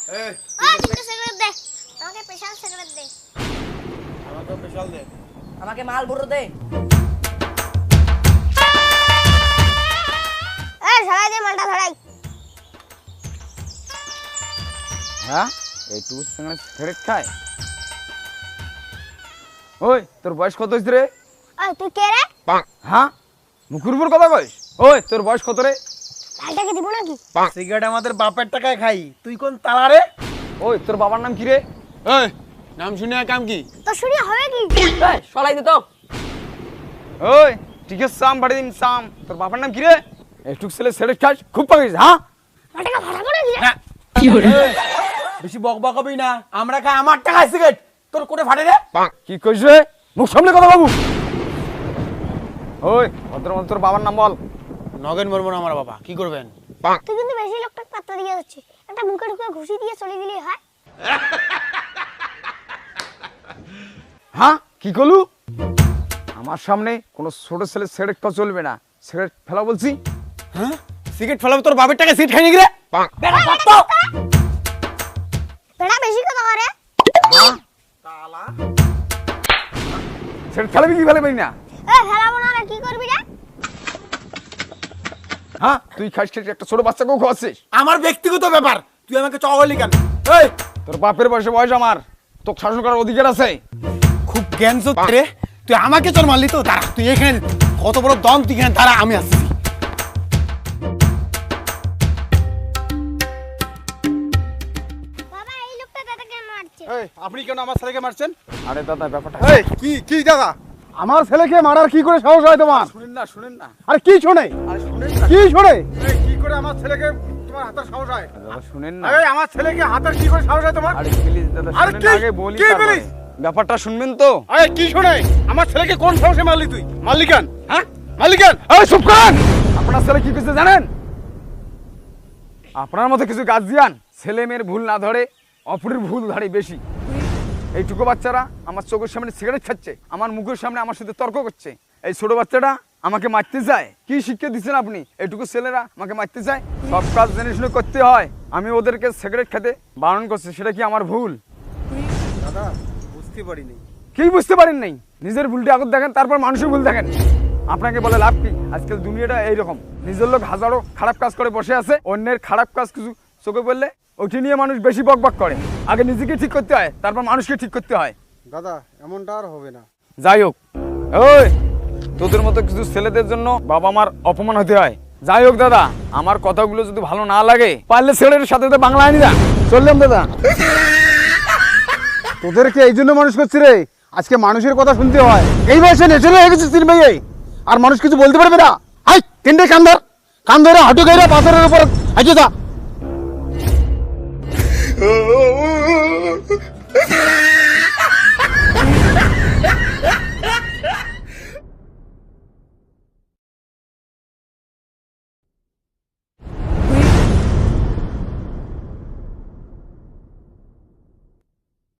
তিনটে সিগারেট দে, আমাকে special cigarette দে। আমাকে স্পেশাল দে। আমাকে মাল ভরে দে। ধরাই দে মালটা ধরাই। হ্যাঁ এইটুকু সঙ্গে সিগারেট খায়? ওই তোর বয়স কত হয়েছে রে? তুই কে রে? হ্যাঁ মুখের উপর কথা কইস? ওই তোর বয়স কত রে? লালটাকে দিব নাকি? সিগারেট আমাদের বাপের টাকায় খাই, তুই কোন তালা রে? ওই তোর বাবার নাম কি রে? এই নাম শুনে কাম কি? তো শুনি হবে কি? এই সলাই দে তো। ওই ঠিক আছে সাম বাড়ি দিন সাম। তোর বাবার নাম কি রে? একটু ছেলে সিগারেট খাস খুব পাগিস? হ্যাঁ মালটাকে ভাড়াবো নাকি? বেশি বকবক হবি না, আমরা খাই আমার টাকায় সিগারেট, তোর কোটে ফাটে রে? কি কইস রে? মুখ সামনে কথা বাবু। ওই ভদ্রমত তোর বাবার নাম বল। নগেন বর্মন আমার বাবা, কি করবেন? তুই কিন্তু বেশি লোকটাকে পাত্তা দিয়ে যাচ্ছিস। একটা মুখে ঢুকে ঘুষি দিয়ে চলে গেলি হয়। হ্যাঁ কি করলু? আমার সামনে কোনো ছোট ছেলে সিগারেট খাওয়া চলবে না। সিগারেট ফেলা বলছি। হ্যাঁ সিগারেট ফেলাবে তোর বাপের টাকায় সিট খাই নাকি রে? বেটা কত? বেড়া বেশি কথা করে। সিগারেট ফেলাবি কি ফেলাবি না? ফেলাবো না রে, কি করবি রে? হ্যাঁ তুই খাস খেয়ে একটা ছোট বাচ্চাকেও খাওয়াচ্ছিস। আমার ব্যক্তিগত ব্যাপার, তুই আমাকে চগলি কেন? এই তোর বাপের বয়সে বয়স আমার, তোকে শাসন করার অধিকার আছে। খুব জ্ঞান রে, তুই আমাকে চল মারলি তো? দাঁড়া, তুই এখানে কত বড় দম, তুই এখানে দাঁড়া, আমি আসছি। বাবা এই লোকটা দাদাকে মারছে। এই আপনি কেন আমার ছেলেকে মারছেন? আরে দাদা ব্যাপারটা এই কি দাদা, আমার ছেলেকে মারার কি করে সাহস হয় তোমার? শুনেন না আরে কি শোনে? আরে শুনেন না কি শোনে? এই কি করে আমার ছেলেকে তোমার হাতের সাহস হয়? দাদা শুনেন না। এই আমার ছেলেকে হাতের কি করে সাহস হয় তোমার? আরে প্লিজ দাদা আরে শুনেন কি? না, আগে বলি কি তারপরে। বলিস? ব্যাপারটা শুনবেন তো? আরে কি শোনে? আমার ছেলেকে কোন সাহসে মারলি তুই? মারলি কেন? হ্যাঁ মারলি কেন? এই চুপ করেন। আপনার ছেলে কি করছে জানেন? আপনার মতো কিছু গার্জিয়ান ছেলে মেয়ের ভুল না ধরে অপরের ভুল ধরে বেশি। এইটুকু বাচ্চারা আমার চোখের সামনে সিগারেট খাচ্ছে, আমার মুখের সামনে আমার সাথে তর্ক করছে। এই ছোট বাচ্চাটা আমাকে মারতে চায়। কি শিক্ষা দিচ্ছেন আপনি? এইটুকু ছেলেরা আমাকে মারতে চায়। সব কাজ জেনে শুনে করতে হয়। আমি ওদেরকে সিগারেট খেতে বারণ করছি, সেটা কি আমার ভুল? দাদা বুঝতে পারিনি। কি বুঝতে পারেন নাই? নিজের ভুলটা আগে দেখেন, তারপর মানুষের ভুল দেখেন। আপনাকে বলে লাভ কি? আজকাল দুনিয়াটা এইরকম, নিজের লোক হাজারো খারাপ কাজ করে বসে আছে, অন্যের খারাপ কাজ কিছু চোখে পড়লে ওটি নিয়ে মানুষ বেশি বকবক করে। আগে নিজেকে ঠিক করতে হয়, তারপর মানুষকে ঠিক করতে হয়। দাদা এমনটা আর হবে না। যাই হোক, ওই তোদের মতো কিছু ছেলেদের জন্য বাবা মার অপমান হতে হয়। যাই হোক দাদা, আমার কথাগুলো যদি ভালো না লাগে পারলে ছেলের সাথে তো বাংলা আনি না। চললাম দাদা। তোদেরকে এই জন্য মানুষ করছি রে, আজকে মানুষের কথা শুনতে হয়। এই বয়সে নেচে হয়ে গেছিস তিন মেয়ে, আর মানুষ কিছু বলতে পারবে না? হাই তিনটে কান ধরে হাঁটু গাইরা পাথরের উপর হাঁটে যা।